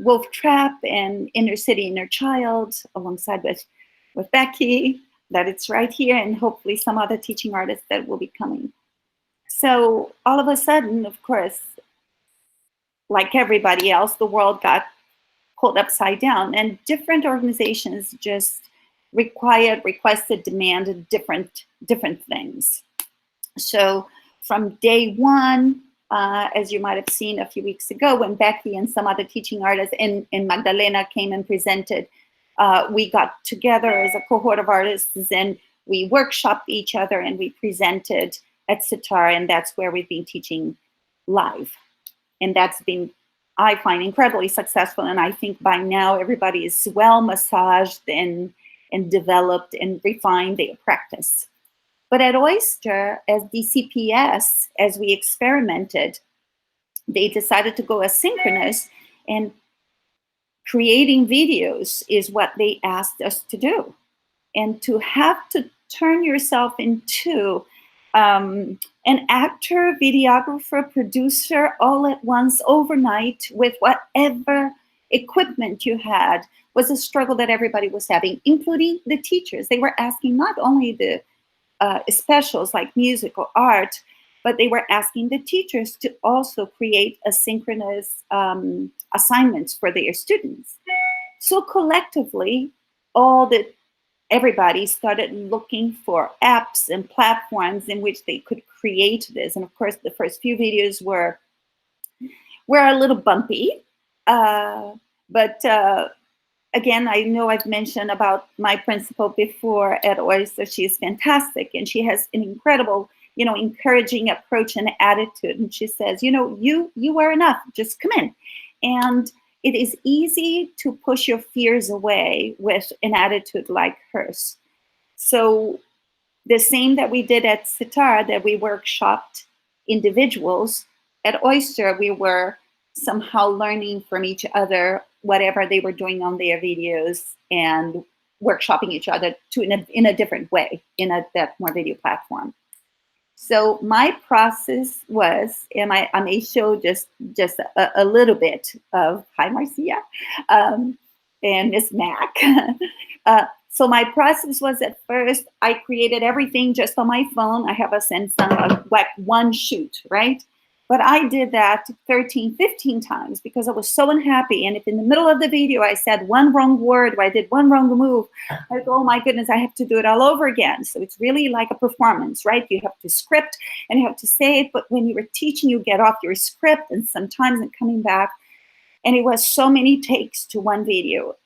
Wolf Trap and Inner City, Inner Child, alongside with Becky, that it's right here, and hopefully some other teaching artists that will be coming. So all of a sudden, of course, like everybody else, the world got pulled upside down, and different organizations just requested, demanded different things. So from day one, as you might have seen a few weeks ago, when Becky and some other teaching artists and Magdalena came and presented, we got together as a cohort of artists and we workshopped each other and we presented at Sitar, and that's where we've been teaching live. And that's been, I find, incredibly successful. And I think by now everybody is well massaged and developed and refined their practice. But at Oyster, as DCPS, as we experimented, they decided to go asynchronous, and creating videos is what they asked us to do. And to have to turn yourself into an actor, videographer, producer, all at once, overnight, with whatever equipment you had, was a struggle that everybody was having, including the teachers. They were asking not only the specials like music or art, but they were asking the teachers to also create asynchronous assignments for their students. So collectively, everybody started looking for apps and platforms in which they could create this. And of course, the first few videos were a little bumpy, but again, I know I've mentioned about my principal before at Oyster. She is fantastic, and she has an incredible, encouraging approach and attitude. And she says, you are enough, just come in. And it is easy to push your fears away with an attitude like hers. So the same that we did at Sitar, that we workshopped individuals, at Oyster, we were somehow learning from each other whatever they were doing on their videos and workshopping each other in a different way, that more video platform. So my process was, and I may show just a little bit of, hi Marcia, and Miss Mac. So my process was, at first, I created everything just on my phone. I have a Samsung, like one shoot, right? But I did that 13, 15 times because I was so unhappy. And if in the middle of the video I said one wrong word or I did one wrong move, I go, oh my goodness, I have to do it all over again. So it's really like a performance, right? You have to script and you have to say it. But when you were teaching, you get off your script and sometimes it's coming back. And it was so many takes to one video.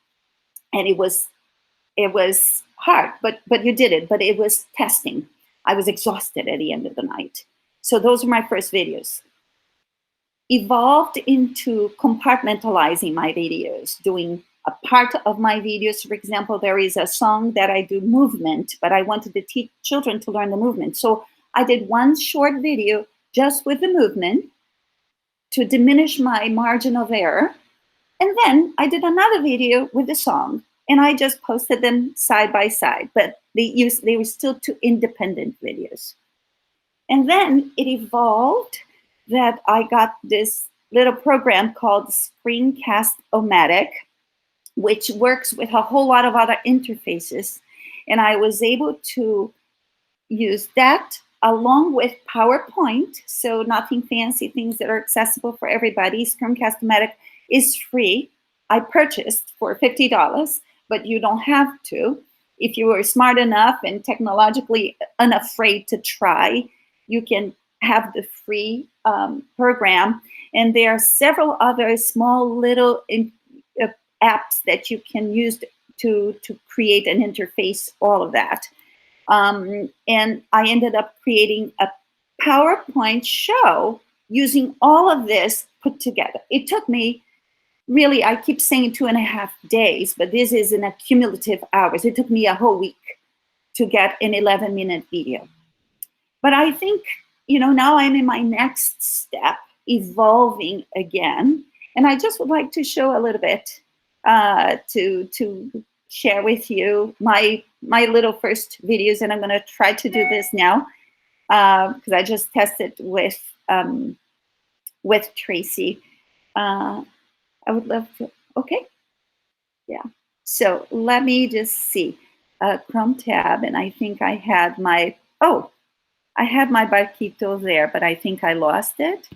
And it was hard, but you did it. But it was testing. I was exhausted at the end of the night. So those were my first videos. Evolved into compartmentalizing my videos, doing a part of my videos. For example, there is a song that I do movement, but I wanted to teach children to learn the movement. So I did one short video just with the movement to diminish my margin of error. And then I did another video with the song, and I just posted them side by side, but they were still two independent videos. And then it evolved that I got this little program called Screencast-O-Matic, which works with a whole lot of other interfaces. And I was able to use that along with PowerPoint, so nothing fancy, things that are accessible for everybody. Screencast-O-Matic is free. I purchased for $50, but you don't have to. If you are smart enough and technologically unafraid to try, you can have the free program. And there are several other small little apps that you can use to create an interface, all of that. And I ended up creating a PowerPoint show using all of this put together. It took me, really, I keep saying 2.5 days, but this is in cumulative hours. It took me a whole week to get an 11-minute video. But I think, now I'm in my next step, evolving again. And I just would like to show a little bit to share with you my little first videos. And I'm going to try to do this now because I just tested with Tracy. I would love to. Okay. Yeah. So let me just see. Chrome tab, and I think I had my, I had my barquito there, but I think I lost it.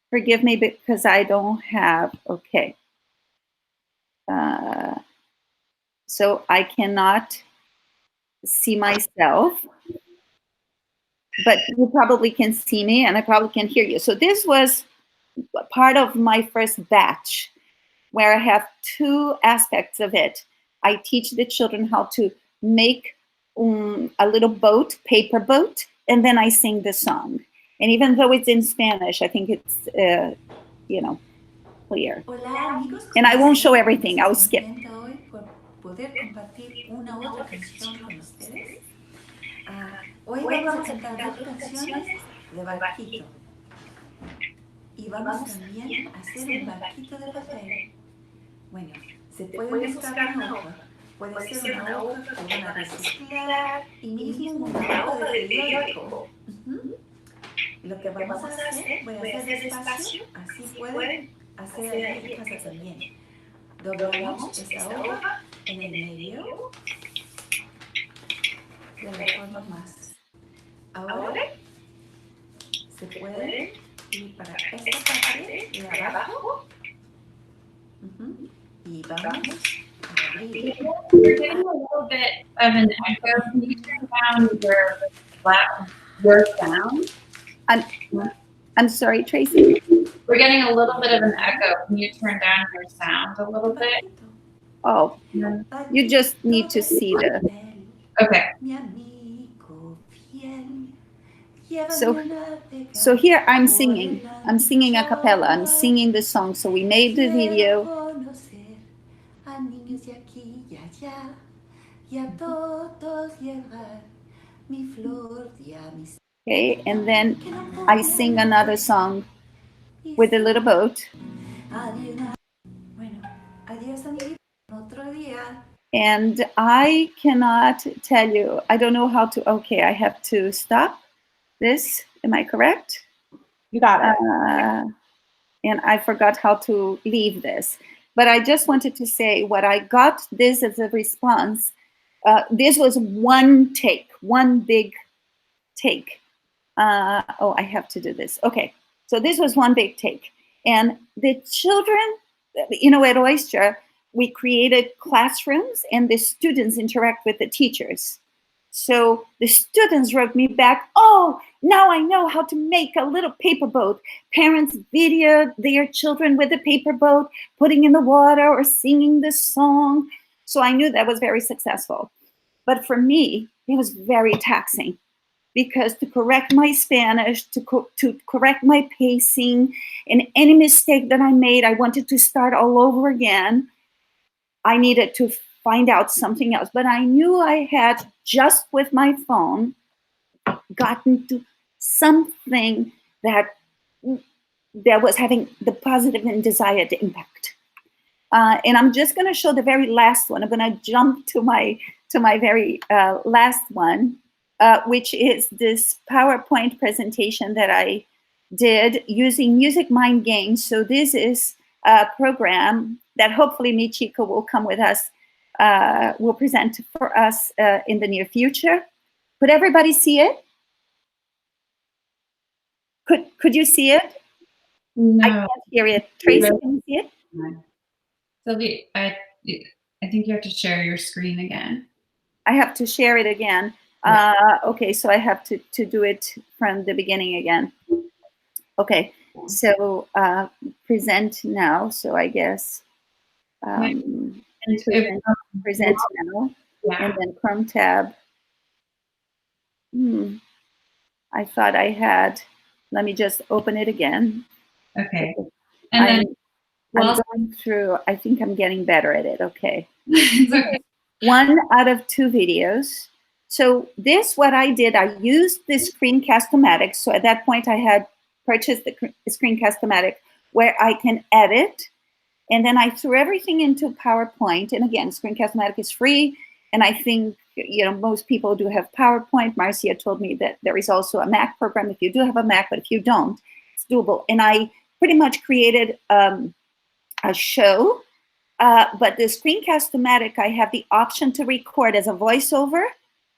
Forgive me because I don't have, okay. So I cannot see myself, but you probably can see me and I probably can hear you. So this was part of my first batch where I have two aspects of it. I teach the children how to make a little boat, paper boat, and then I sing the song. And even though it's in Spanish, I think it's, clear. Hola amigos, And ¿cómo I won't show están? everything, Estoy I'll muy skip. contenta hoy por poder compartir una u otra canción con ustedes. Hoy vamos a cantar dos canciones de barquito y vamos también a hacer un barquito de papel. Bueno, se pueden buscar una hoja, puede ser una hoja que van a reciclar y mismo una hoja de periódico. Lo que vamos a hacer, voy a hacer despacio, así pueden hacer ahí en casa también. Doblamos esta hoja en el medio de la forma más. Ahora se puede ir para esta parte de abajo y vamos a abrir. We're getting a little bit of an echo. Can you turn down your sound? I'm sorry, Tracy. We're getting a little bit of an echo. Can you turn down your sound a little bit? Oh, you just need to see the. Okay. So here I'm singing. I'm singing a cappella. I'm singing the song. So we made the video. Okay, and then I sing another song with a little boat. And I cannot tell you, I don't know how to, okay, I have to stop this. Am I correct? You got it. And I forgot how to leave this. But I just wanted to say what I got this as a response. This was one take, one big take. I have to do this. Okay, so this was one big take. And the children, at Oyster, we created classrooms and the students interact with the teachers. So the students wrote me back, oh, now I know how to make a little paper boat. Parents video their children with a paper boat, putting in the water or singing the song. So I knew that was very successful. But for me, it was very taxing because to correct my Spanish, to correct my pacing, and any mistake that I made, I wanted to start all over again. I needed to find out something else. But I knew I had, just with my phone, gotten to something that was having the positive and desired impact. And I'm just going to show the very last one. I'm going to jump to my very last one, which is this PowerPoint presentation that I did using Music Mind Games. So this is a program that hopefully Michiko will come with us, will present for us in the near future. Could everybody see it? Could you see it? No. I can't hear it. Tracy, can you see it? Sylvia, I think you have to share your screen again. I have to share it again. Okay, so I have to do it from the beginning again. Okay, so present now. So I guess present now, and then Chrome tab. I thought I had. Let me just open it again. Okay, and then I'm going through. I think I'm getting better at it. Okay. Okay. 1 out of 2 videos. So this, what I did, I used the Screencast-O-Matic. So at that point, I had purchased the Screencast-O-Matic where I can edit. And then I threw everything into PowerPoint. And again, Screencast-O-Matic is free. And I think, most people do have PowerPoint. Marcia told me that there is also a Mac program if you do have a Mac, but if you don't, it's doable. And I pretty much created a show But the Screencast-O-Matic, I have the option to record as a voiceover,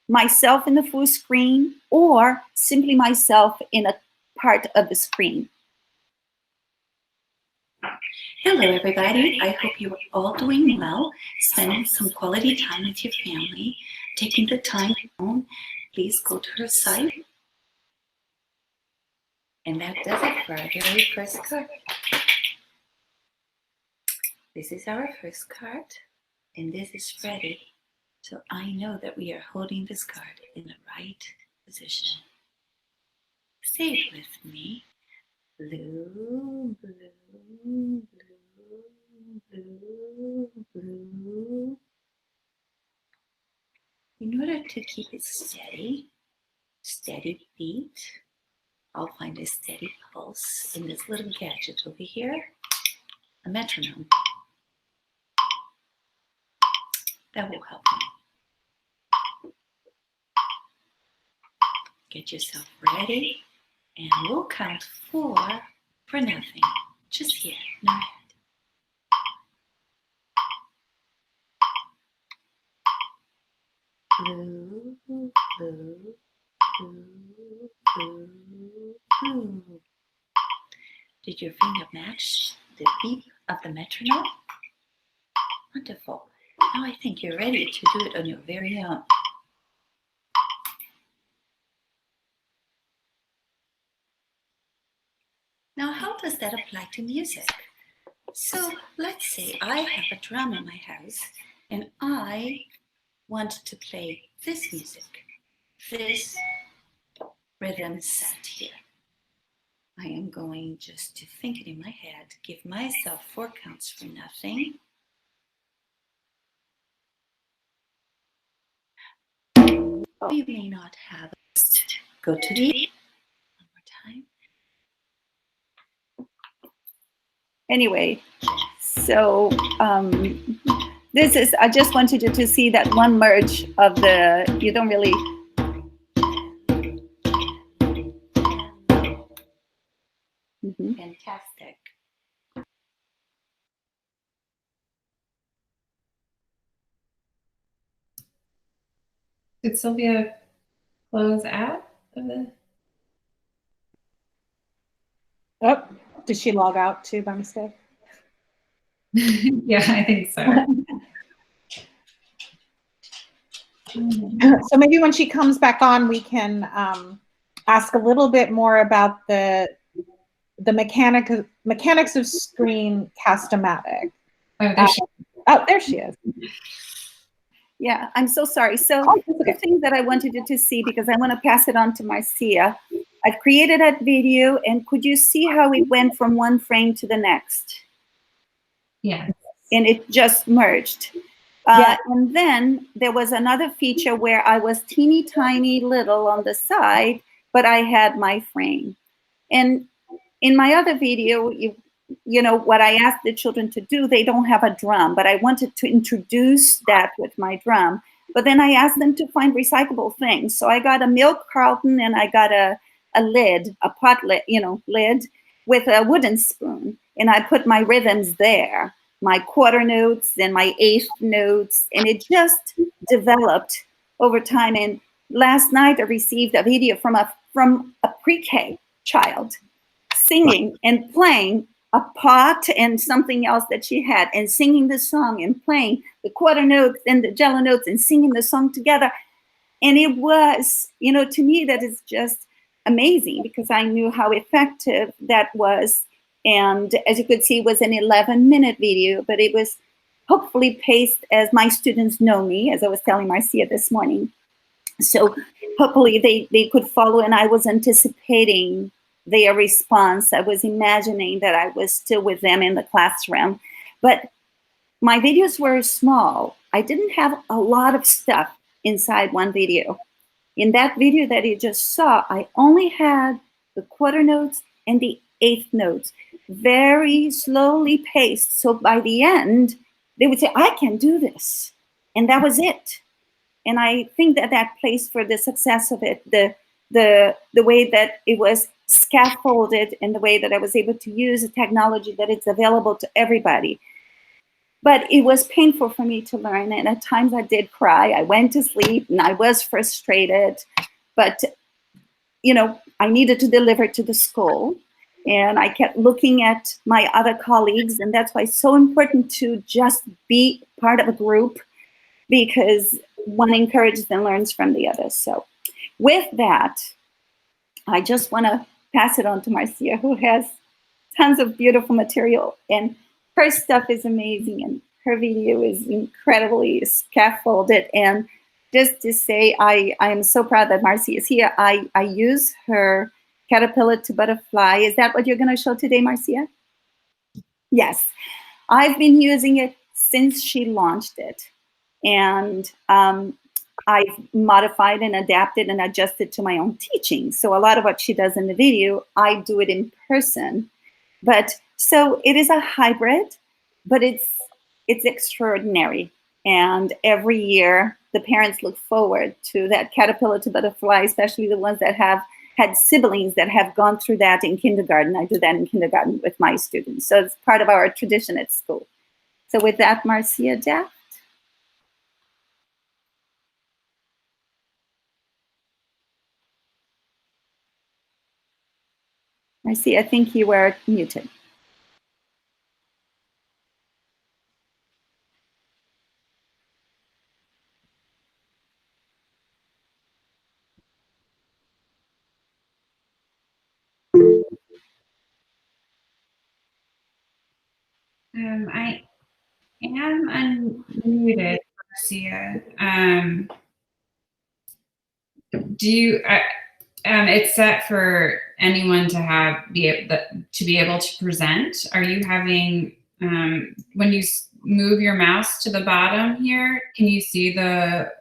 myself in the full screen, or simply myself in a part of the screen. Hello, everybody. I hope you are all doing well, spending some quality time with your family, taking the time home. Please go to her site. And that does it for our very first card. This is our first card, and this is Freddie. So I know that we are holding this card in the right position. Say it with me. Blue, blue, blue, blue, blue. In order to keep it steady beat, I'll find a steady pulse in this little gadget over here, a metronome. That will help me. Get yourself ready, and we'll count 4 for nothing, just here in our head. Blue, blue, blue, blue, blue. Did your finger match the beat of the metronome? Wonderful. Now I think you're ready to do it on your very own. Now, how does that apply to music? So let's say I have a drum in my house and I want to play this music, this rhythm set here. I am going just to think it in my head, give myself 4 counts for nothing. You may not have it. Go to the one more time. Anyway, so this is, I just wanted you to see that one merge of the, you don't really. Fantastic. Did Sylvia close out of the? Oh, did she log out too by mistake? Yeah, I think so. So maybe when she comes back on, we can ask a little bit more about the mechanics of Screencast-O-Matic. Oh, there she is. Yeah, I'm so sorry. So okay. the thing that I wanted you to see, because I want to pass it on to Marcia, I've created that video, and could you see how it went from one frame to the next? Yeah. And it just merged. Yeah. And then there was another feature where I was teeny tiny little on the side, but I had my frame. And in my other video, you know, what I asked the children to do, they don't have a drum, but I wanted to introduce that with my drum. But then I asked them to find recyclable things. So I got a milk carton and I got a lid, a pot lid, you know, lid with a wooden spoon. And I put my rhythms there, my quarter notes and my eighth notes. And it just developed over time. And last night I received a video from a pre-K child singing and playing a pot and something else that she had, and singing the song and playing the quarter notes and the jello notes and singing the song together. And it was, you know, to me, that is just amazing, because I knew how effective that was. And as you could see, it was an 11-minute video, but it was hopefully paced as my students know me, as I was telling Marcia this morning. So hopefully they could follow, and I was anticipating their response. I was imagining that I was still with them in the classroom. But my videos were small. I didn't have a lot of stuff inside one video. In that video that you just saw, I only had the quarter notes and the eighth notes, very slowly paced. So by the end, they would say, I can do this. And that was it. And I think that that plays for the success of it, the way that it was scaffolded, and the way that I was able to use a technology that it's available to everybody. But it was painful for me to learn, and at times I did cry. I went to sleep, and I was frustrated. But, you know, I needed to deliver to the school, and I kept looking at my other colleagues, and that's why it's so important to just be part of a group, because one encourages and learns from the others. So with that, I just want to pass it on to Marcia, who has tons of beautiful material, and her stuff is amazing, and her video is incredibly scaffolded. And just to say, I am so proud that Marcia is here. I use her caterpillar to butterfly. Is that what you're going to show today, Marcia? Yes. I've been using it since she launched it. And I've modified and adapted and adjusted to my own teaching. So a lot of what she does in the video, I do it in person. But so it is a hybrid, but it's extraordinary. And every year, the parents look forward to that caterpillar to butterfly, especially the ones that have had siblings that have gone through that in kindergarten. I do that in kindergarten with my students. So it's part of our tradition at school. So with that, Marcia, Daft. Marcia, I think you were muted. I am unmuted, Marcia. Do you? It's set for anyone to be able to present. Are you having when you move your mouse to the bottom here? Can you see the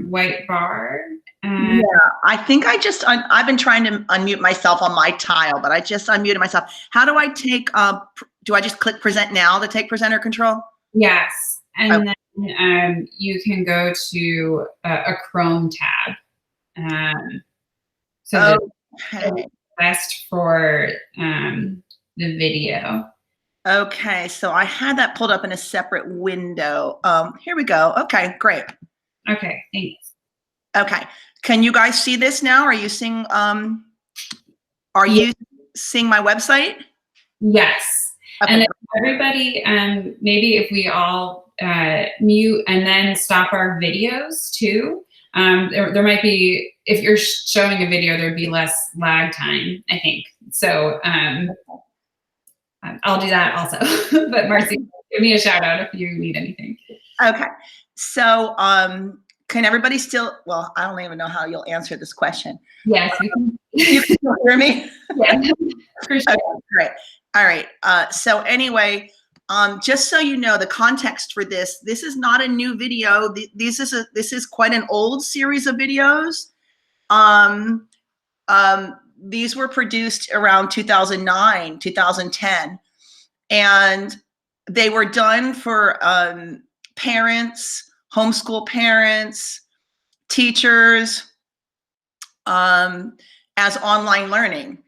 white bar? Yeah, I think I've been trying to unmute myself on my tile, but I just unmuted myself. How do I take, do I just click present now to take presenter control? Yes, and then you can go to a Chrome tab. So okay. best for the video. Okay, so I had that pulled up in a separate window. Here we go. Okay, great. Okay, thanks. Okay, can you guys see this now? Are you seeing you seeing my website? Yes. Okay. And if everybody, maybe if we all mute and then stop our videos too. There might be, if you're showing a video, there'd be less lag time, I think. So I'll do that also. But Marcia, give me a shout out if you need anything. Okay. So can everybody still, well, I don't even know how you'll answer this question. Yes, we can. You can still hear me? Yeah, for sure. Okay, great. All right. So anyway, just so you know, the context for this is not a new video. This is quite an old series of videos. These were produced around 2009, 2010, and they were done for parents, homeschool parents, teachers, as online learning.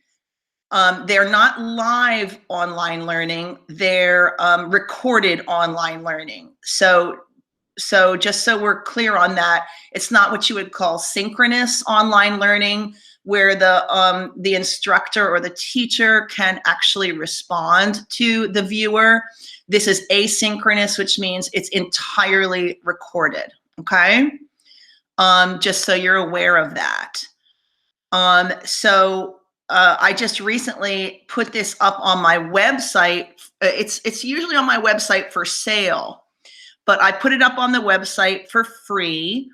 They're not live online learning, they're recorded online learning. So just so we're clear on that, it's not what you would call synchronous online learning, where the instructor or the teacher can actually respond to the viewer. This is asynchronous, which means it's entirely recorded, okay? Just so you're aware of that. I just recently put this up on my website. It's usually on my website for sale, but I put it up on the website for free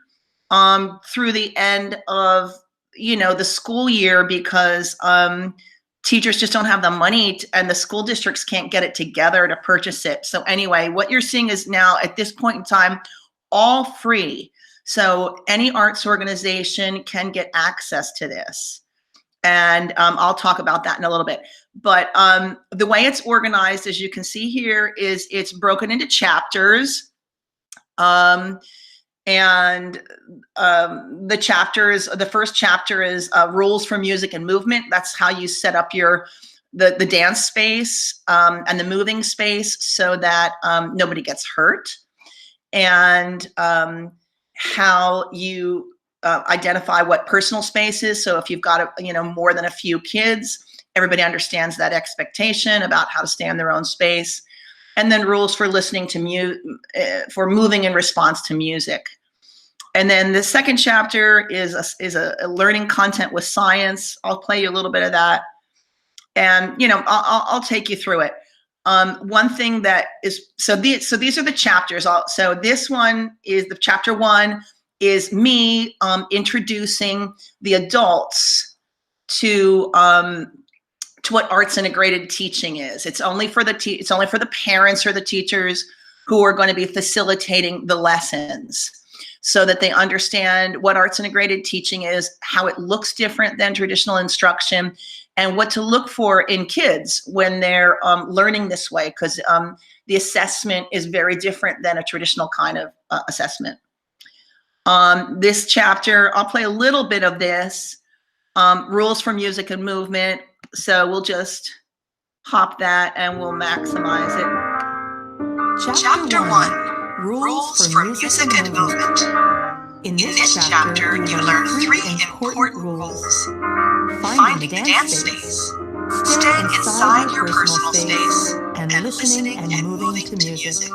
through the end of the school year, because teachers just don't have the money and the school districts can't get it together to purchase it. So anyway, what you're seeing is now at this point in time, all free. So any arts organization can get access to this. And I'll talk about that in a little bit. But the way it's organized, as you can see here, is it's broken into chapters. The chapters, the first chapter is rules for music and movement. That's how you set up your the dance space and the moving space so that nobody gets hurt, and how you identify what personal space is. So if you've got more than a few kids, everybody understands that expectation about how to stay in their own space. And then rules for listening to for moving in response to music. And then the second chapter is a learning content with science. I'll play you a little bit of that, and I'll take you through it. One thing that is these are the chapters. So this one is the chapter 1 is me introducing the adults to what arts integrated teaching is. It's only for the parents or the teachers who are going to be facilitating the lessons, so that they understand what arts integrated teaching is, how it looks different than traditional instruction, and what to look for in kids when they're learning this way, because the assessment is very different than a traditional kind of assessment. This chapter, I'll play a little bit of this, rules for music and movement. So we'll just hop that and we'll maximize it. Chapter 1, Rules for Music and Movement. In this chapter, you learn 3 important rules. Finding the dance space, staying inside your personal space, and listening and moving to music.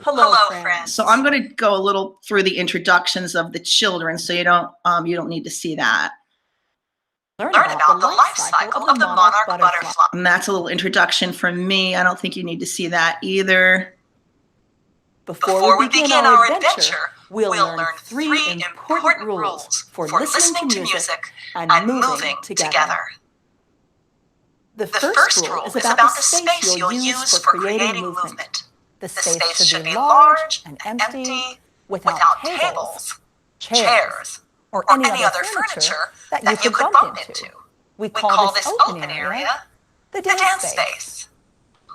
Hello, friends. So I'm going to go a little through the introductions of the children, so you don't need to see that. Learn about the life cycle of the monarch butterfly. And that's a little introduction from me. I don't think you need to see that either. Before we begin our adventure, we'll learn 3 important rules for listening to music and moving together. The first rule is about the space you'll use for creating movement. The space should be large and empty, without tables, chairs, or any other furniture that you could bump into. We call this open area the dance space.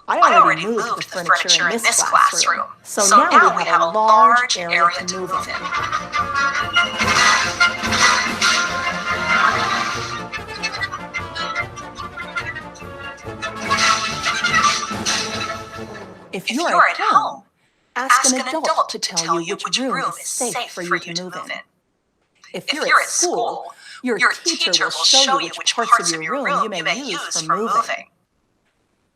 I already moved the furniture in this classroom, so now we have a large area to move in. If you're at home, ask an adult to tell you which room is safe for you to move in. If you're at school, your teacher will show you which parts of your room you may use for moving.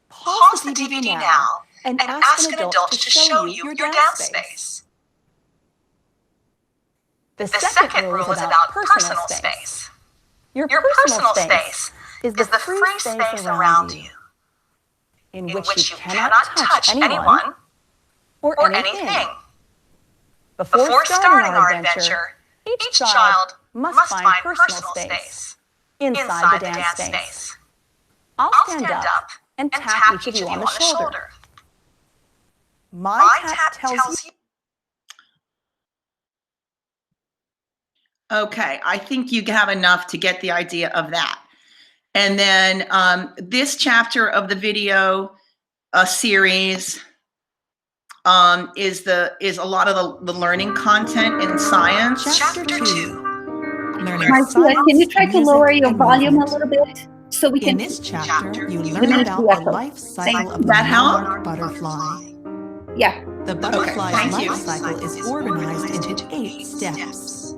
Pause the DVD now and ask an adult to show you your dance space. The second rule is about personal space. Your personal space is the free space around you, in which you cannot touch anyone or anything. Before starting our adventure, each child must find personal space inside the dance space. I'll stand up and tap each of you on the shoulder. My tap tells you. Okay, I think you have enough to get the idea of that. And then this chapter of the video series is a lot of the learning content in science. Chapter 2. Marcia, can you try to lower your volume a little bit so we can? In this chapter, you learn about the life cycle of the monarch butterfly. Yeah. The butterfly's thank you. life cycle is organized into 8 steps.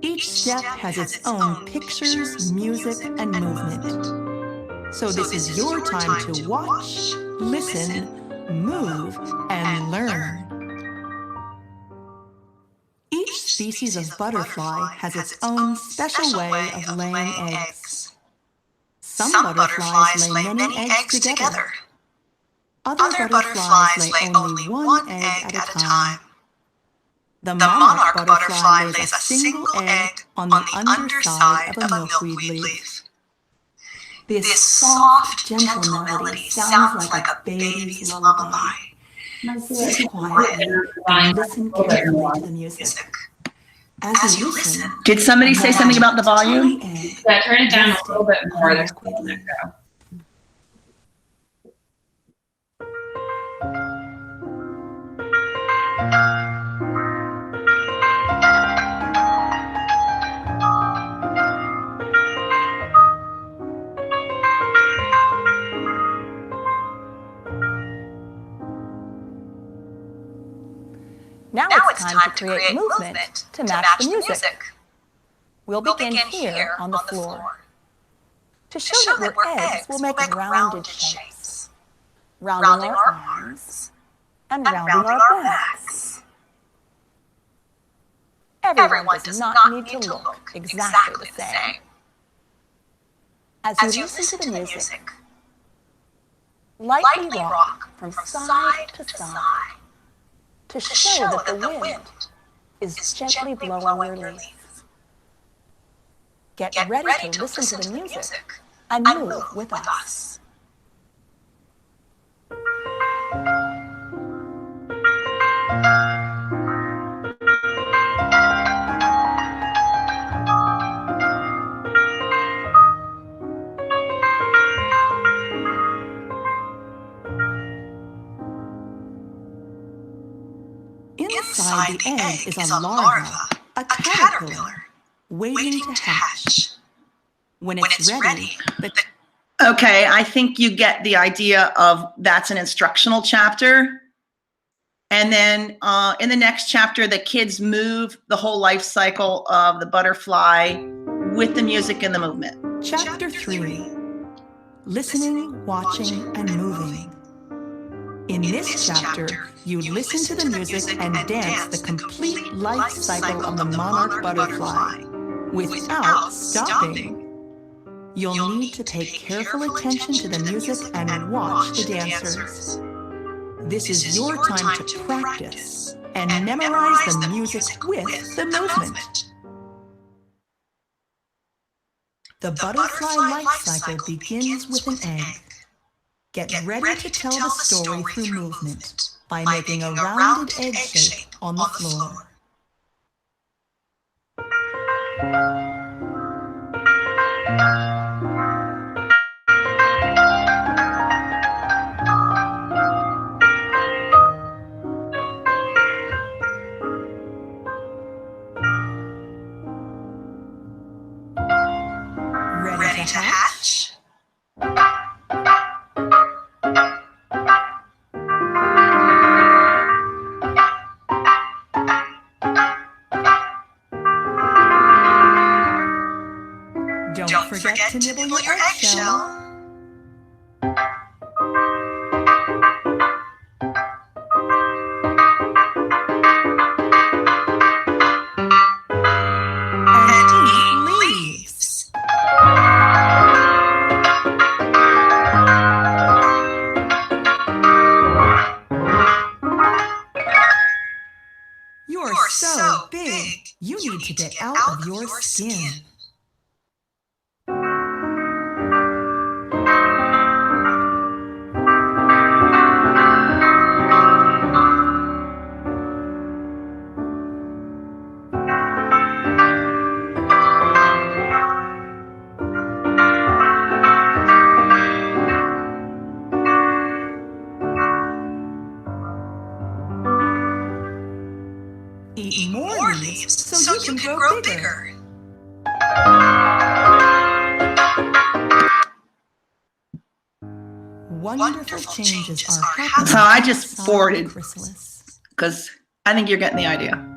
Each step has its own pictures, music, and movement. So this is your time to watch, listen, move, and learn. Each species of butterfly has its own special way of laying eggs. Some butterflies lay many eggs together. Other butterflies lay only one egg at a time. The monarch butterfly lays a single egg on the underside of a milkweed leaf. This soft, gentle melody sounds like a baby's lullaby. Sit quietly and listen carefully to the music. As you listen, Did somebody say something about the volume? Yeah, turn it down a little bit more. There's a little bit go. Now it's time to create movement to match the music. We'll begin here on the floor. To show that we're eggs, we'll make rounded shapes. Rounding our arms and rounding our backs. Everyone does not need to look exactly the same. As you listen to the music, lightly rock from side to side to show that the wind is gently blowing your leaves. Get ready to listen to the music and move with us. Inside the egg is a larva, a caterpillar, waiting to hatch. When it's ready, Okay, I think you get the idea of that's an instructional chapter. And then in the next chapter, the kids move the whole life cycle of the butterfly with the music and the movement. Chapter 3, Listening, Watching, and Moving. In this chapter, you listen to the music and dance the complete life cycle of the monarch butterfly without stopping. You'll need to pay careful attention to the music and watch the dancers. This is your time to practice and memorize the music with the movement. The butterfly life cycle begins with an egg. Get ready to tell the story through movement by making a rounded egg shape on the floor. Ready to hatch? Don't forget to nibble your eggshell. And eat leaves. You're so big, you need to get out of your skin. Eat more leaves so you can grow bigger. Wonderful changes are happening. So I just forwarded chrysalis. because I think you're getting the idea.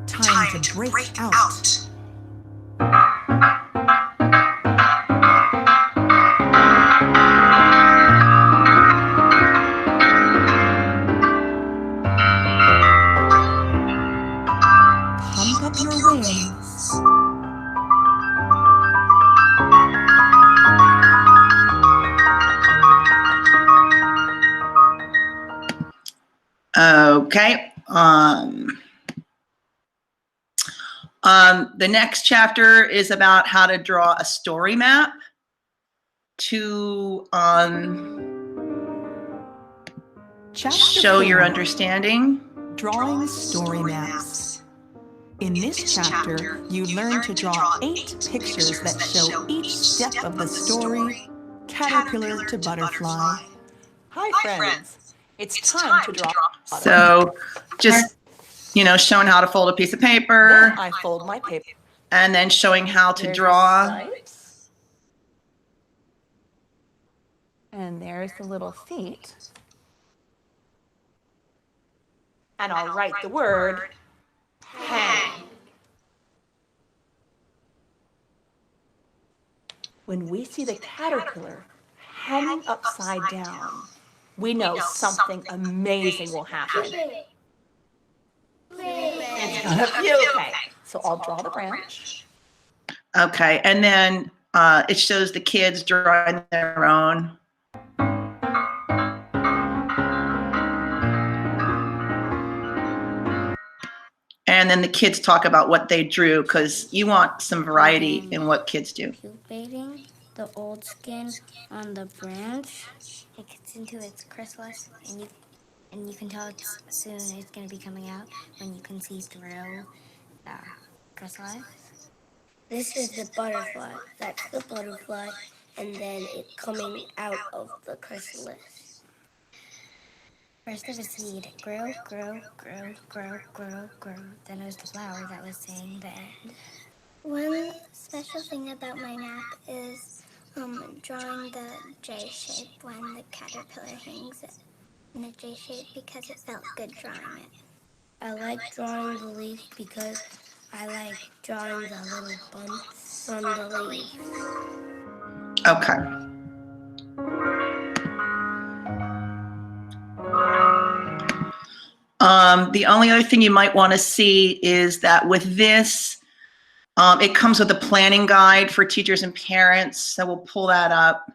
Time to break out. Pump up your wings. Okay. The next chapter is about how to draw a story map to show your understanding. Drawing story maps. In this chapter, you learn to draw 8 pictures that show each step of the story, caterpillar to butterfly. Hi, friends. It's time to draw. So just, showing how to fold a piece of paper. Then I fold my paper. And then showing how to draw. Stripes. And there's the little feet. And I'll write the word hang. When we see the caterpillar hanging upside down, we know something amazing will happen. It's gonna be okay. So I'll draw the branch. Okay, and then it shows the kids drawing their own. And then the kids talk about what they drew, because you want some variety in what kids do. Incubating the old skin on the branch. It gets into its chrysalis, and you can tell soon it's going to be coming out when you can see through the chrysalis. This is the butterfly. That's the butterfly, and then it coming out of the chrysalis. First there was seed. Grow, grow, grow, grow, grow, grow. Then there was the flower that was saying the end. One special thing about my map is drawing the J shape when the caterpillar hangs it in a J shape because it felt good drawing it. I like drawing the leaf because I like drawing the little bumps on the leaf. Okay. The only other thing you might want to see is that with this, it comes with a planning guide for teachers and parents. So we'll pull that up.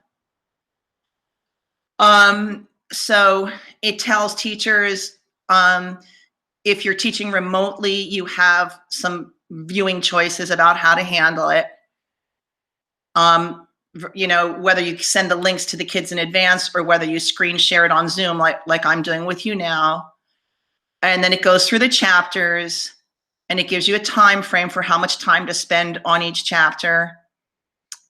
So it tells teachers, if you're teaching remotely, you have some viewing choices about how to handle it. Whether you send the links to the kids in advance or whether you screen share it on Zoom, like I'm doing with you now. And then it goes through the chapters and it gives you a time frame for how much time to spend on each chapter.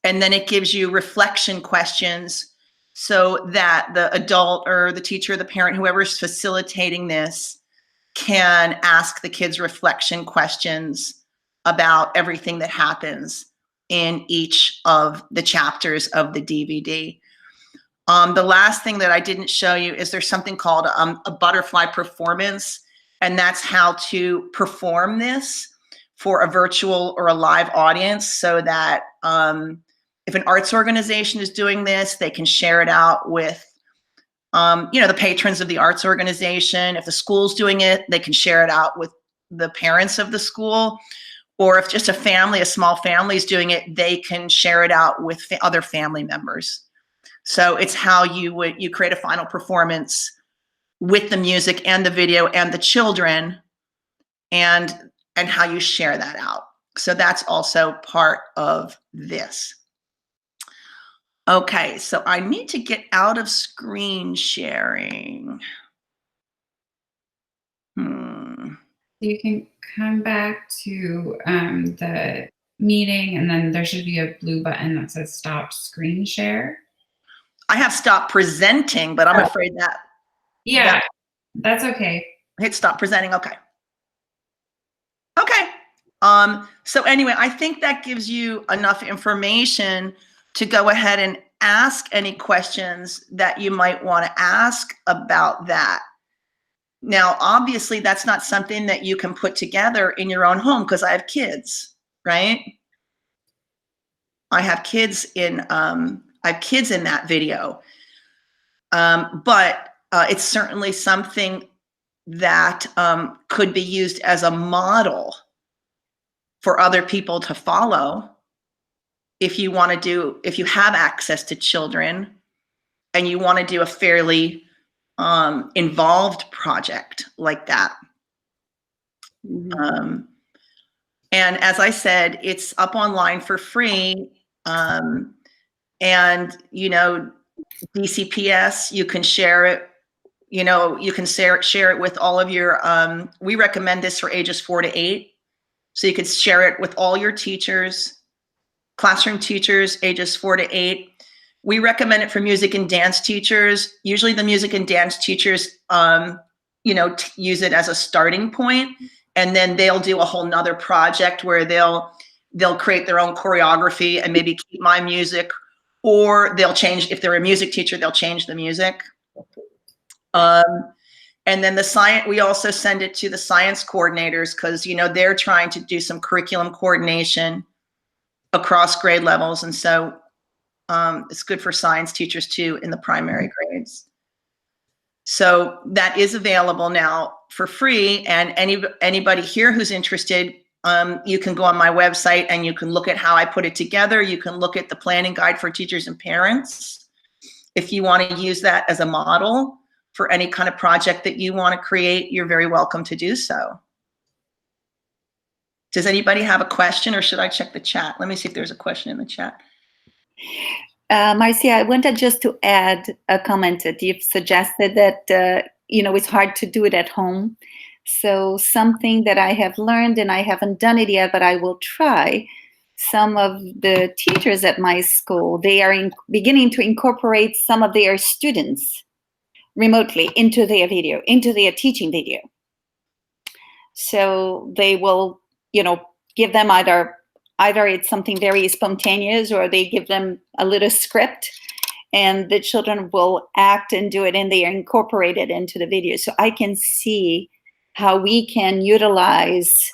And then it gives you reflection questions so that the adult or the teacher, the parent, whoever's facilitating this can ask the kids reflection questions about everything that happens in each of the chapters of the DVD. The last thing that I didn't show you is there's something called a butterfly performance, and that's how to perform this for a virtual or a live audience so that if an arts organization is doing this, they can share it out with the patrons of the arts organization. If the school's doing it, they can share it out with the parents of the school. Or if just a small family is doing it, they can share it out with other family members. So it's how you create a final performance with the music and the video and the children, and how you share that out. So that's also part of this. Okay, so I need to get out of screen sharing. You can come back to the meeting, and then there should be a blue button that says stop screen share. I have stopped presenting, but I'm afraid that. Yeah, that's okay. Hit stop presenting. Okay. Okay. So anyway, I think that gives you enough information to go ahead and ask any questions that you might want to ask about that. Now, obviously, that's not something that you can put together in your own home because I have kids, right? I have kids in that video, but it's certainly something that could be used as a model for other people to follow. If you have access to children and you want to do a fairly involved project like that. Mm-hmm. And as I said, it's up online for free. And, DCPS, you can share it, you can share it with all of your, we recommend this for ages 4 to 8. So you could share it with all your teachers, classroom teachers, ages 4 to 8. We recommend it for music and dance teachers. Usually the music and dance teachers, use it as a starting point, and then they'll do a whole nother project where they'll create their own choreography and maybe keep my music, or they'll change, if they're a music teacher, they'll change the music. And then we also send it to the science coordinators, because, they're trying to do some curriculum coordination across grade levels. And so it's good for science teachers too in the primary grades. So that is available now for free. And anybody here who's interested, you can go on my website and you can look at how I put it together. You can look at the planning guide for teachers and parents. If you want to use that as a model for any kind of project that you want to create, you're very welcome to do so. Does anybody have a question, or should I check the chat? Let me see if there's a question in the chat. Marcia, I wanted just to add a comment that you've suggested that, it's hard to do it at home. So something that I have learned, and I haven't done it yet, but I will try. Some of the teachers at my school, they are beginning to incorporate some of their students remotely into their video, into their teaching video. So they will, give them either it's something very spontaneous, or they give them a little script, and the children will act and do it, and they are incorporated into the video. So I can see how we can utilize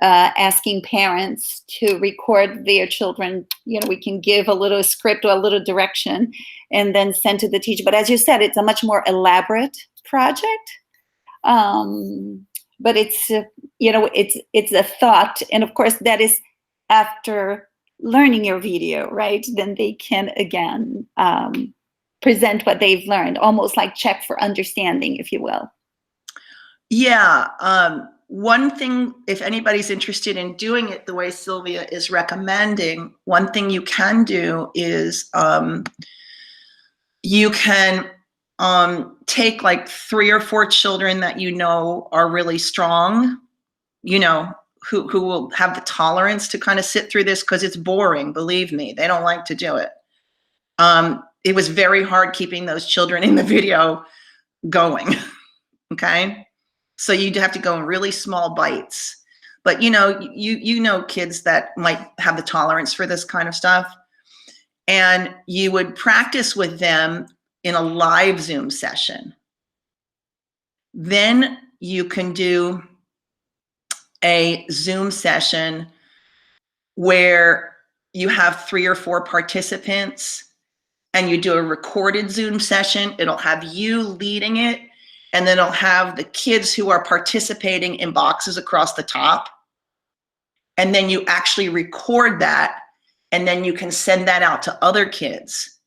asking parents to record their children. We can give a little script or a little direction and then send to the teacher. But as you said, it's a much more elaborate project. But it's, it's a thought. And of course, that is after learning your video, right? Then they can, again, present what they've learned, almost like check for understanding, if you will. Yeah. One thing, if anybody's interested in doing it the way Sylvia is recommending, one thing you can do is you can take like 3 or 4 children that are really strong, who will have the tolerance to kind of sit through this, because it's boring. Believe me, they don't like to do it. It was very hard keeping those children in the video going. Okay. So you'd have to go in really small bites, but kids that might have the tolerance for this kind of stuff, and you would practice with them in a live Zoom session. Then you can do a Zoom session where you have 3 or 4 participants, and you do a recorded Zoom session. It'll have you leading it, and then it'll have the kids who are participating in boxes across the top. And then you actually record that, and then you can send that out to other kids.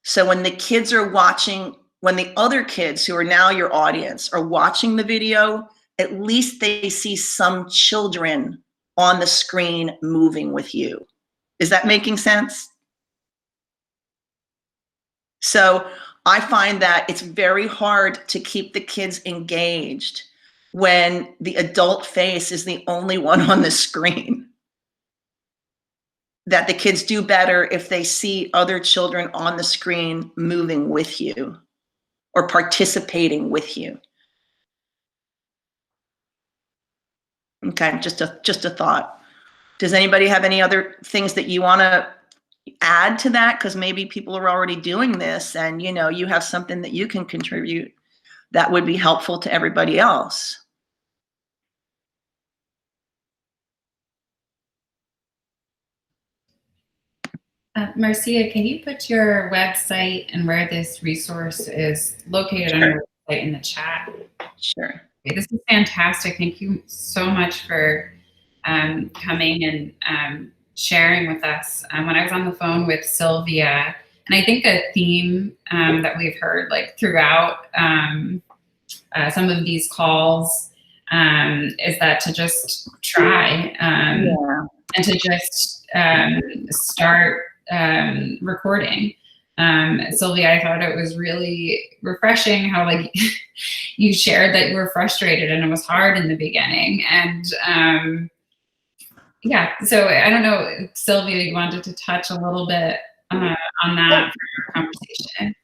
So when the kids are watching, when the other kids who are now your audience are watching the video, at least they see some children on the screen moving with you. Is that making sense? So I find that it's very hard to keep the kids engaged when the adult face is the only one on the screen. That the kids do better if they see other children on the screen moving with you or participating with you. Okay, just a thought. Does anybody have any other things that you want to add to that? Because maybe people are already doing this, and you have something that you can contribute that would be helpful to everybody else. Marcia, can you put your website and where this resource is located on your website in the chat? Sure. Okay, this is fantastic. Thank you so much for coming and sharing with us. When I was on the phone with Sylvia, and I think a theme that we've heard throughout some of these calls is that to just try and to just start recording. Sylvia, I thought it was really refreshing how you shared that you were frustrated and it was hard in the beginning, and Yeah, so I don't know, Sylvia, you wanted to touch a little bit on that for your conversation.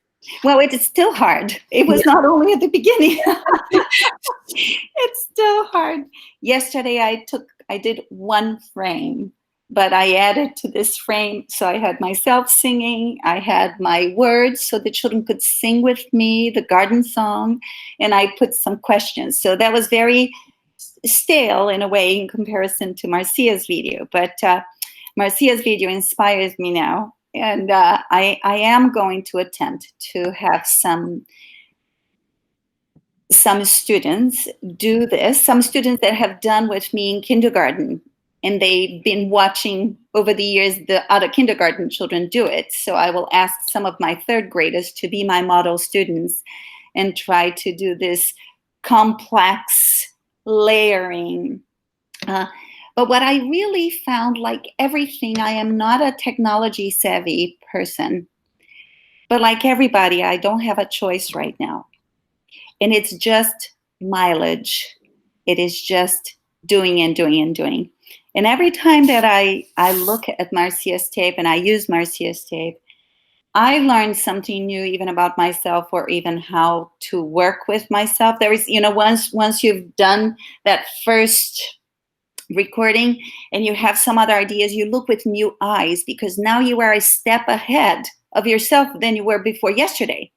Well, it is still hard. It was not only at the beginning. It's still hard. Yesterday I did one frame, but I added to this frame. So I had myself singing, I had my words so the children could sing with me, the garden song, and I put some questions. So that was very stale in a way in comparison to Marcia's video, but Marcia's video inspires me now. And I am going to attempt to have some students do this, some students that have done with me in kindergarten, and they've been watching over the years the other kindergarten children do it. So I will ask some of my third graders to be my model students and try to do this complex layering. But what I really found, like everything, I am not a technology savvy person, but like everybody, I don't have a choice right now. And it's just mileage. It is just doing and doing and doing. And every time that I look at Marcia's tape and I use Marcia's tape, I learned something new even about myself, or even how to work with myself. There is, once you've done that first recording and you have some other ideas, you look with new eyes, because now you are a step ahead of yourself than you were before yesterday.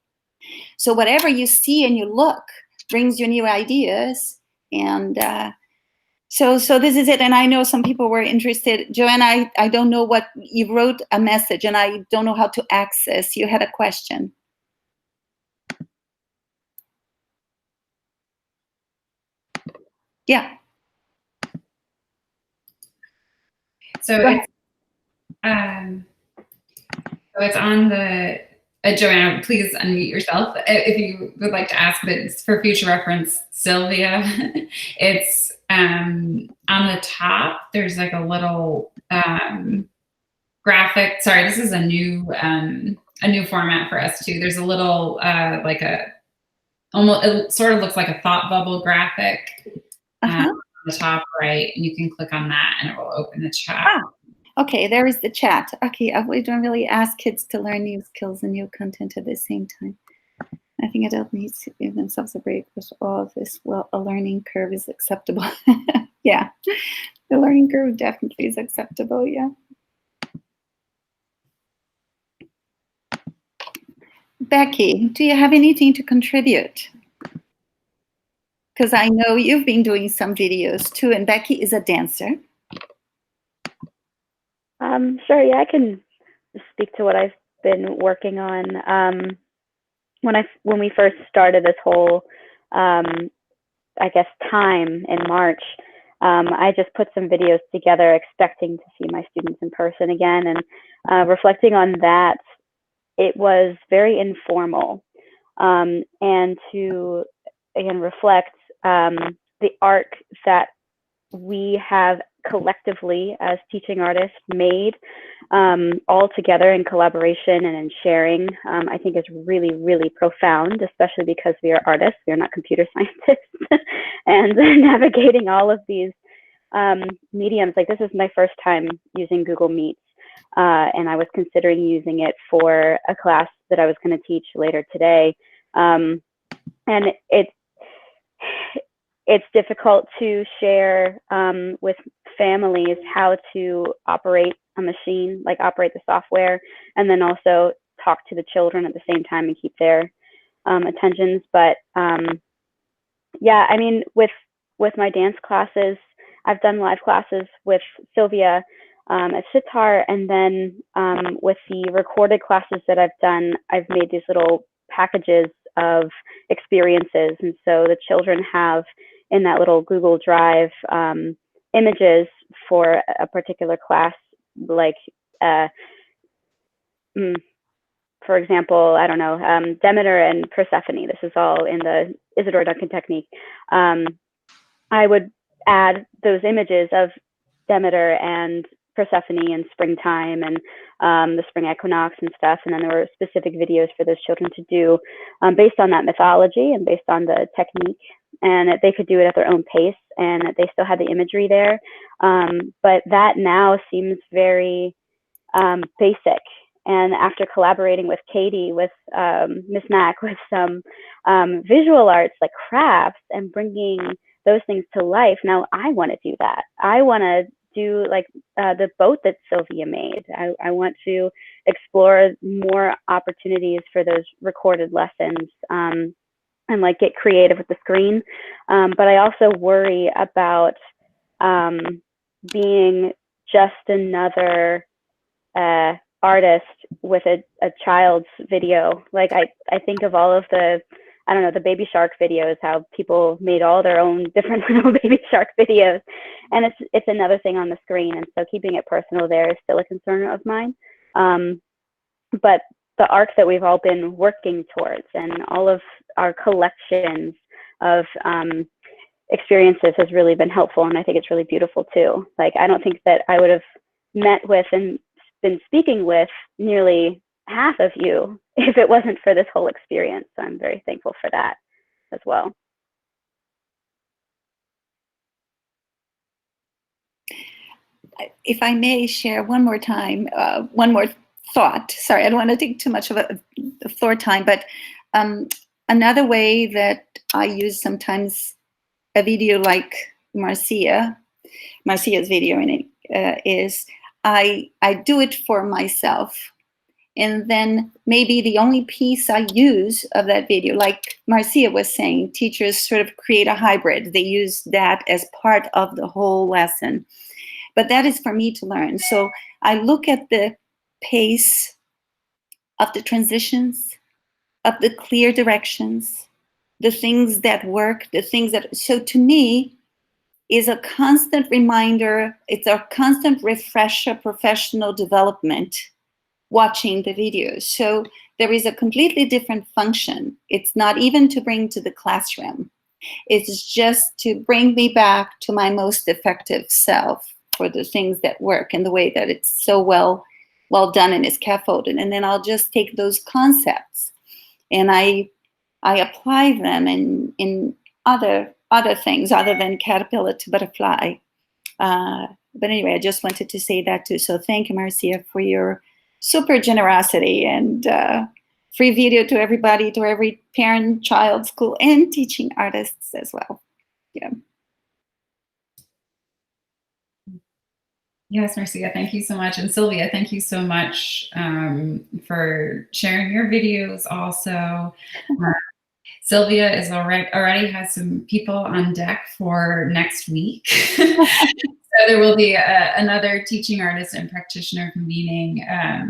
So whatever you see and you look brings you new ideas. And so this is it. And I know some people were interested. Joanna, I don't know what, you wrote a message and I don't know how to access. You had a question. Yeah. So it's on the, Joanna, please unmute yourself if you would like to ask, but it's for future reference, Sylvia. It's on the top, there's like a little graphic. Sorry, this is a new format for us too. There's a little almost, it sort of looks like a thought bubble graphic on the top right, and you can click on that and it will open the chat. Okay, there is the chat. Okay, we don't really ask kids to learn new skills and new content at the same time. I think adults need to give themselves a break with all of this. Well, a learning curve is acceptable. Yeah, the learning curve definitely is acceptable, yeah. Becky, do you have anything to contribute? Because I know you've been doing some videos too, and Becky is a dancer. Sure, yeah, I can speak to what I've been working on. When we first started this whole, I guess, time in March, I just put some videos together expecting to see my students in person again. And reflecting on that, it was very informal. And to, again, reflect the arc that we have collectively as teaching artists made all together in collaboration and in sharing, I think is really, really profound, especially because we are artists, we are not computer scientists. And navigating all of these mediums, like this is my first time using Google Meets, and I was considering using it for a class that I was going to teach later today. And it's difficult to share with families how to operate a machine, like operate the software, and then also talk to the children at the same time and keep their attentions. But yeah, I mean, with my dance classes, I've done live classes with Sylvia at sitar, and then with the recorded classes that I've done, I've made these little packages of experiences, and so the children have in that little Google Drive images for a particular class, like for example, I don't know, Demeter and Persephone. This is all in the Isadora Duncan technique. I would add those images of Demeter and Persephone and springtime and the spring equinox and stuff. And then there were specific videos for those children to do based on that mythology and based on the technique and that they could do it at their own pace, and that they still had the imagery there. But that now seems very basic. And after collaborating with Katie, with Miss Mac, with some visual arts like crafts and bringing those things to life, now I want to do that. I want to do like the boat that Sylvia made. I want to explore more opportunities for those recorded lessons and like get creative with the screen. But I also worry about being just another artist with a child's video. Like I think of all of the, I don't know, the Baby Shark videos, how people made all their own different little Baby Shark videos, and it's another thing on the screen. And so keeping it personal there is still a concern of mine. But the arc that we've all been working towards, and all of our collections of experiences, has really been helpful, and I think it's really beautiful too. Like, I don't think that I would have met with and been speaking with nearly half of you if it wasn't for this whole experience. So I'm very thankful for that as well. If I may share one more time, one more thought. Sorry, I don't want to take too much of the floor time, but another way that I use sometimes a video like Marcia's video in it, is I do it for myself. And then maybe the only piece I use of that video, like Marcia was saying, teachers sort of create a hybrid. They use that as part of the whole lesson. But that is for me to learn. So I look at the pace of the transitions, of the clear directions, the things that work, the things that, so to me, is a constant reminder, it's a constant refresher, professional development, watching the videos. So there is a completely different function. It's not even to bring to the classroom. It's just to bring me back to my most effective self for the things that work, and the way that it's so well done and is scaffolded. And then I'll just take those concepts and I apply them in other things other than caterpillar to butterfly. But anyway, I just wanted to say that too. So thank you, Marcia, for your super generosity, and free video to everybody, to every parent, child, school, and teaching artists as well. Yeah. Yes, Marcia, thank you so much. And Sylvia, thank you so much for sharing your videos also. Sylvia is already has some people on deck for next week. So there will be another teaching artist and practitioner convening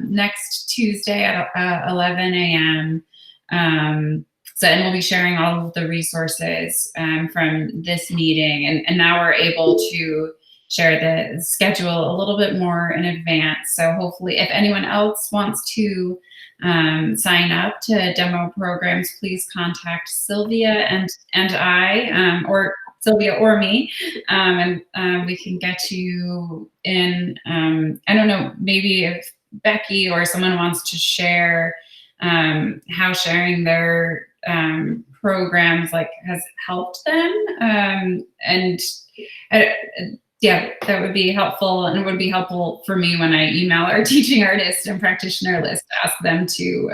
next Tuesday at 11 a.m. And we'll be sharing all of the resources from this meeting. And now we're able to share the schedule a little bit more in advance. So hopefully, if anyone else wants to sign up to demo programs, please contact Sylvia and I, or Sylvia or me, and we can get you in. I don't know, maybe if Becky or someone wants to share how sharing their programs has helped them, yeah, that would be helpful, and it would be helpful for me when I email our teaching artist and practitioner list to ask them to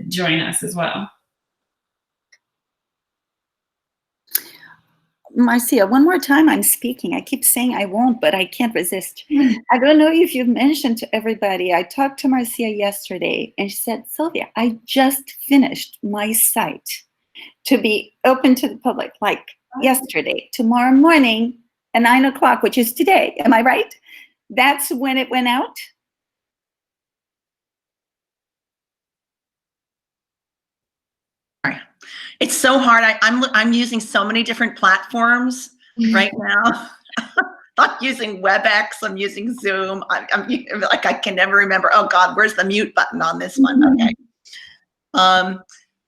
join us as well. Marcia, one more time I'm speaking. I keep saying I won't, but I can't resist. I don't know if you've mentioned to everybody, I talked to Marcia yesterday, and she said, Sylvia, I just finished my site to be open to the public, like yesterday. Tomorrow morning at 9 o'clock, which is today. Am I right? That's when it went out? It's so hard. I'm using so many different platforms right now. I'm using WebEx. I'm using Zoom. I'm like, I can never remember. Oh God, where's the mute button on this one? Okay.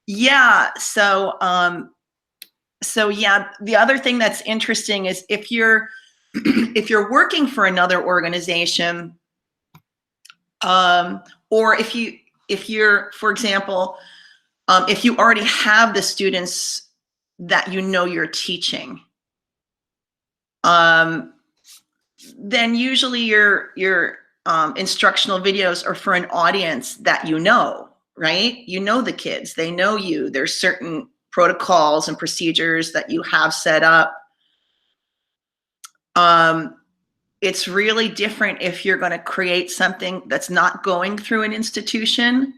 Yeah. So yeah, the other thing that's interesting is if you're working for another organization, or if you're, for example, If you already have the students that you know you're teaching, then usually your instructional videos are for an audience that you know, right? You know the kids, they know you. There's certain protocols and procedures that you have set up. It's really different if you're going to create something that's not going through an institution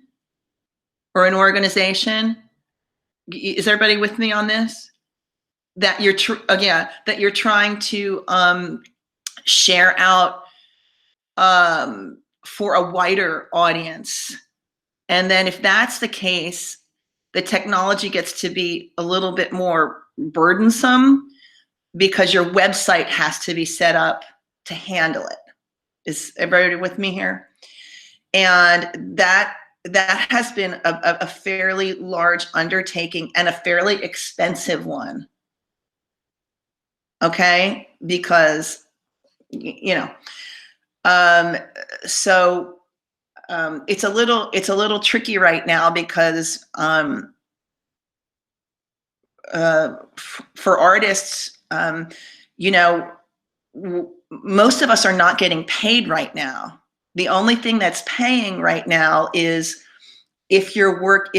or an organization. Is everybody with me on this? That you're that you're trying to share out for a wider audience. And then if that's the case, the technology gets to be a little bit more burdensome because your website has to be set up to handle it. Is everybody with me here? And that has been a fairly large undertaking and a fairly expensive one. Okay, because so it's a little tricky right now because for artists, most of us are not getting paid right now. The only thing that's paying right now is if you work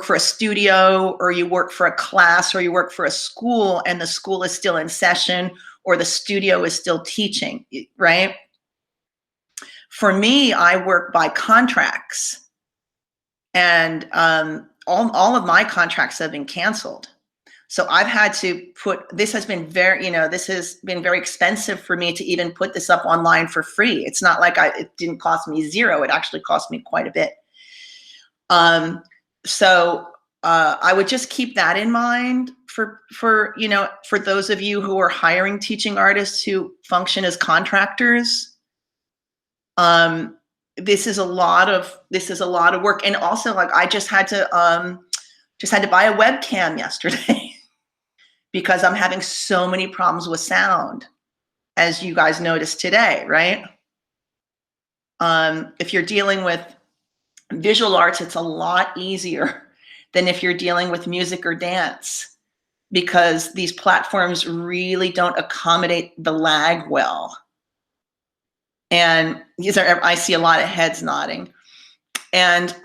for a studio, or you work for a class, or you work for a school and the school is still in session, or the studio is still teaching, right? For me, I work by contracts, and all of my contracts have been canceled. So I've had to this has been very expensive for me to even put this up online for free. It's not like it didn't cost me zero. It actually cost me quite a bit. So I would just keep that in mind for those of you who are hiring teaching artists who function as contractors. This is a lot of work. And also, like, I just had to buy a webcam yesterday because I'm having so many problems with sound, as you guys noticed today, right? If you're dealing with visual arts, it's a lot easier than if you're dealing with music or dance, because these platforms really don't accommodate the lag well. And I see a lot of heads nodding. And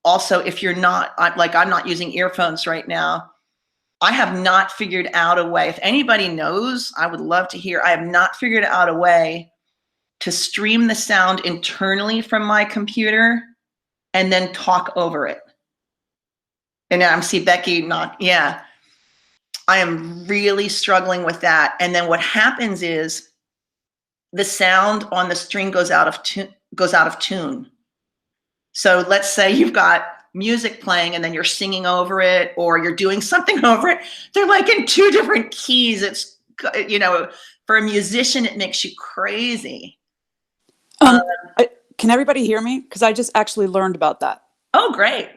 also, if you're not, I'm not using earphones right now. I have not figured out a way. If anybody knows, I would love to hear. I have not figured out a way to stream the sound internally from my computer and then talk over it. And I see Becky yeah. I am really struggling with that. And then what happens is the sound on the string goes out of tune. So let's say you've got music playing and then you're singing over it, or you're doing something over it. They're like in two different keys. It's, for a musician, it makes you crazy. Can everybody hear me? Because I just actually learned about that. Oh, great.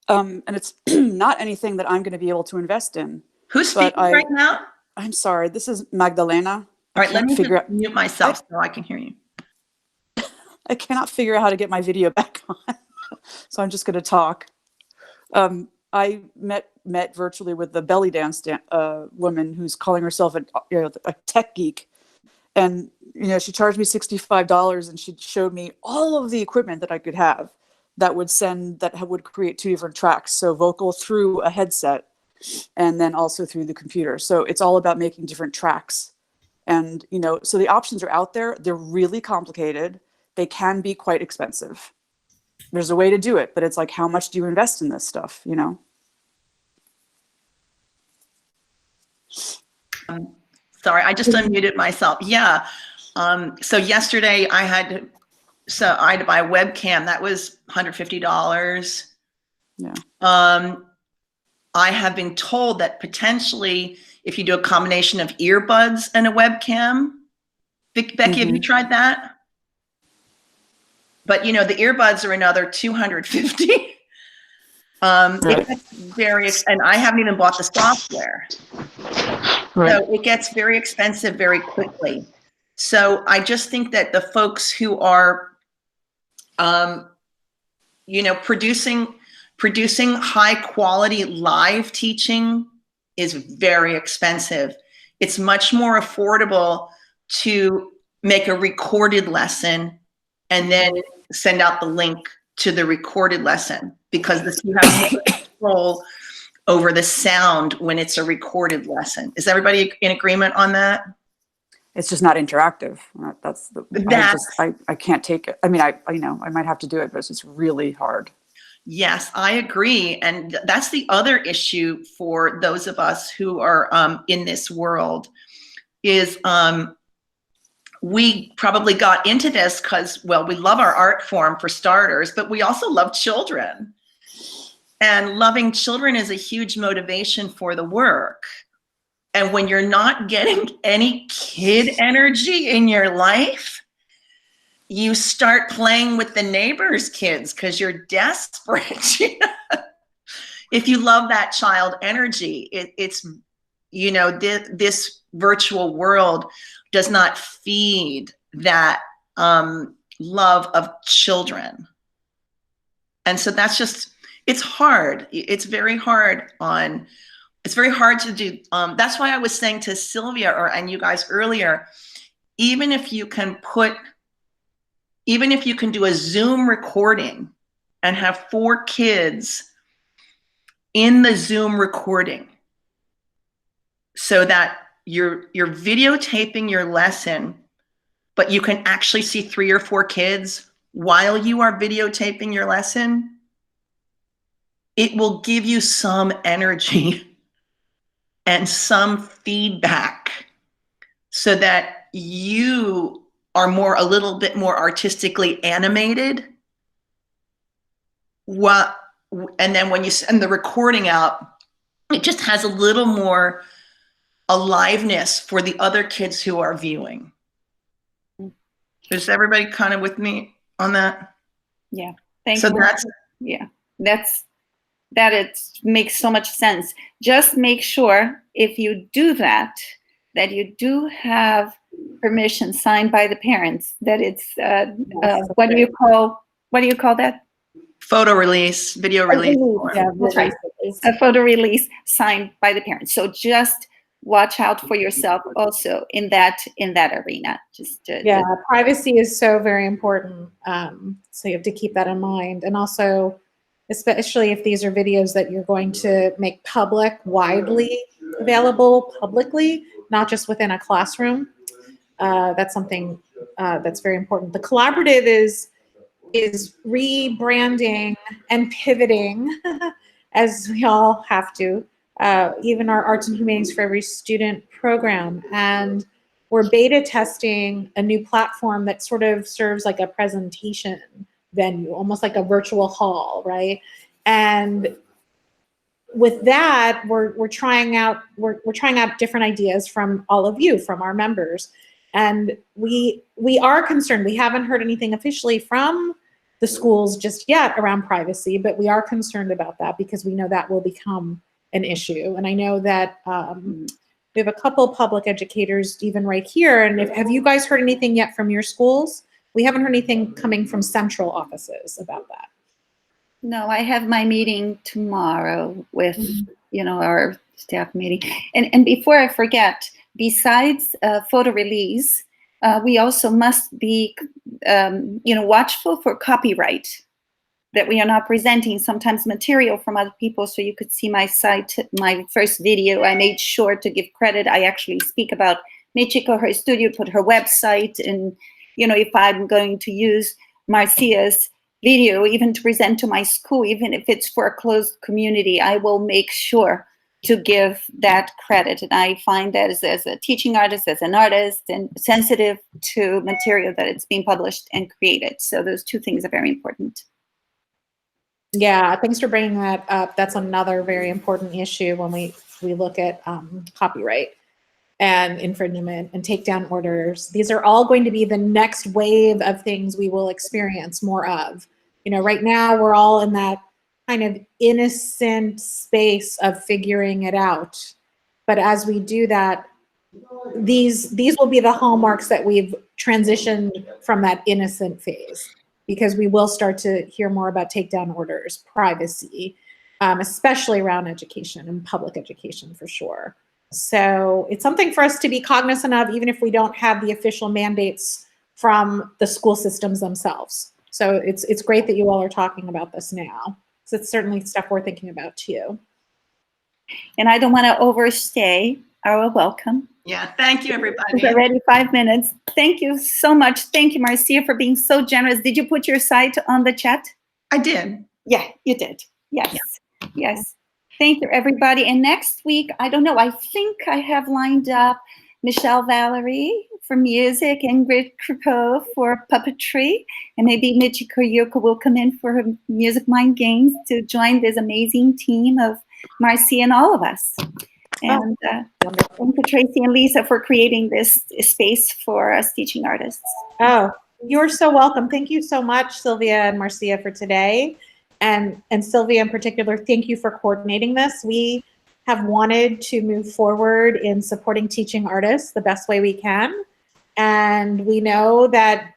And it's not anything that I'm going to be able to invest in. Who's speaking right now? I'm sorry. This is Magdalena. All right, let me mute myself so I can hear you. I cannot figure out how to get my video back on. So I'm just going to talk. I met virtually with the belly dance woman who's calling herself a tech geek. And, she charged me $65, and she showed me all of the equipment that I could have that would create two different tracks. So vocal through a headset and then also through the computer. So it's all about making different tracks. And, so the options are out there. They're really complicated. They can be quite expensive. There's a way to do it, but it's like, how much do you invest in this stuff, Sorry, I just unmuted myself. Yeah. So yesterday I had to buy a webcam. That was $150. Yeah. I have been told that potentially if you do a combination of earbuds and a webcam, Becky, have you tried that? But the earbuds are another $250. It gets and I haven't even bought the software. Right. So it gets very expensive very quickly. So I just think that the folks who are, producing Producing high quality live teaching is very expensive. It's much more affordable to make a recorded lesson and then send out the link to the recorded lesson, because you have more control over the sound when it's a recorded lesson. Is everybody in agreement on that? It's just not interactive. That's the, I can't take it. I mean, I know I might have to do it, but it's just really hard. Yes, I agree. And that's the other issue for those of us who are in this world is we probably got into this because, well, we love our art form for starters, but we also love children. And loving children is a huge motivation for the work. And when you're not getting any kid energy in your life, you start playing with the neighbor's kids because you're desperate. If you love that child energy, it's, you know, this virtual world does not feed that love of children. And so that's just, it's hard. It's very hard to do. That's why I was saying to Sylvia and you guys earlier, even if you can do a Zoom recording and have 4 kids in the Zoom recording so that you're videotaping your lesson, but you can actually see 3 or 4 kids while you are videotaping your lesson, it will give you some energy and some feedback so that you are a little bit more artistically animated. And then when you send the recording out, it just has a little more aliveness for the other kids who are viewing. Is everybody kind of with me on that? Yeah, thanks. So that it makes so much sense. Just make sure if you do that you do have permission signed by the parents, that it's what do you call that? Photo release, video release. Yeah, that's right. A photo release signed by the parents. So just watch out for yourself also in that arena. Privacy is so very important. So you have to keep that in mind. And also, especially if these are videos that you're going to make public, widely available publicly, not just within a classroom. That's something that's very important. The collaborative is rebranding and pivoting, as we all have to, even our Arts and Humanities for Every Student program. And we're beta testing a new platform that sort of serves like a presentation venue, almost like a virtual hall, right? And with that, we're trying out different ideas from all of you, from our members. And we are concerned. We haven't heard anything officially from the schools just yet around privacy, but we are concerned about that because we know that will become an issue. And I know that we have a couple public educators even right here. And have you guys heard anything yet from your schools? We haven't heard anything coming from central offices about that. No, I have my meeting tomorrow with, our staff meeting. And before I forget, besides photo release, we also must be, watchful for copyright, that we are not presenting sometimes material from other people. So you could see my site, my first video, I made sure to give credit. I actually speak about Michiko, her studio, put her website, and, if I'm going to use Marcia's video, even to present to my school, even if it's for a closed community, I will make sure to give that credit. And I find that as a teaching artist, as an artist, and sensitive to material that it's being published and created. So those two things are very important. Yeah, thanks for bringing that up. That's another very important issue when we look at copyright and infringement and takedown orders. These are all going to be the next wave of things we will experience more of. Right now we're all in that kind of innocent space of figuring it out. But as we do that, these will be the hallmarks that we've transitioned from that innocent phase. because we will start to hear more about takedown orders, privacy, especially around education and public education for sure. So it's something for us to be cognizant of, even if we don't have the official mandates from the school systems themselves. So it's great that you all are talking about this now. So it's certainly stuff we're thinking about too. And I don't want to overstay our welcome. Yeah, thank you, everybody. It's already 5 minutes. Thank you so much. Thank you, Marcia, for being so generous. Did you put your site on the chat? I did. Yeah, you did. Yes, yes. Thank you, everybody. And next week, I don't know, I think I have lined up Michelle Valerie for music, Ingrid Kripo for puppetry, and maybe Michiko Yoko will come in for her music mind games to join this amazing team of Marcia and all of us. And thank you, Tracy and Lisa, for creating this space for us teaching artists. Oh, you're so welcome. Thank you so much, Sylvia and Marcia, for today. And Sylvia in particular, thank you for coordinating this. We have wanted to move forward in supporting teaching artists the best way we can. And we know that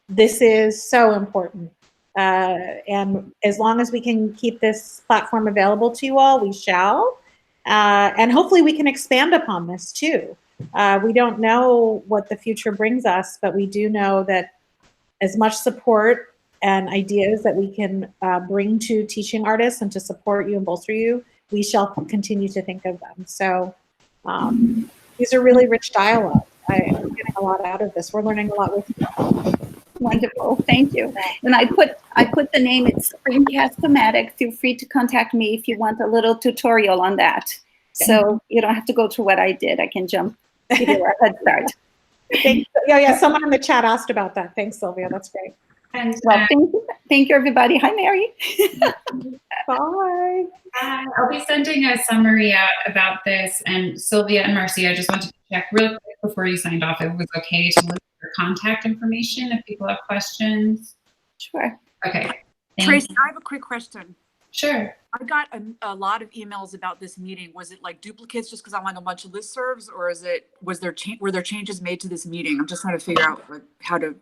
this is so important. And as long as we can keep this platform available to you all, we shall. And hopefully we can expand upon this too. We don't know what the future brings us, but we do know that as much support and ideas that we can bring to teaching artists and to support you and bolster you, we shall continue to think of them. So these are really rich dialogue. I'm getting a lot out of this. We're learning a lot with you. Wonderful, thank you. And I put the name, it's Screencast-O-Matic. Feel free to contact me if you want a little tutorial on that. So you don't have to go through what I did. I can give you a head start. Yeah, someone in the chat asked about that. Thanks, Sylvia, that's great. And well, thank you, everybody. Hi, Mary. Bye. I'll be sending a summary out about this. And Sylvia and Marcia, I just wanted to check real quick before you signed off, it was okay to list your contact information if people have questions. Sure. Okay. Tracy, I have a quick question. Sure. I got a lot of emails about this meeting. Was it like duplicates just because I'm on a bunch of listservs, or were there changes made to this meeting? I'm just trying to figure out like, how to.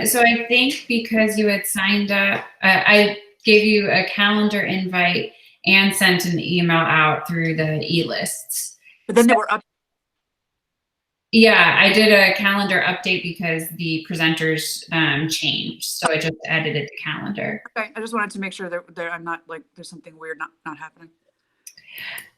So I think because you had signed up, I gave you a calendar invite and sent an email out through the e-lists. But then there were Yeah, I did a calendar update because the presenters changed. So I just edited the calendar. Okay, I just wanted to make sure that I'm not like there's something weird not happening.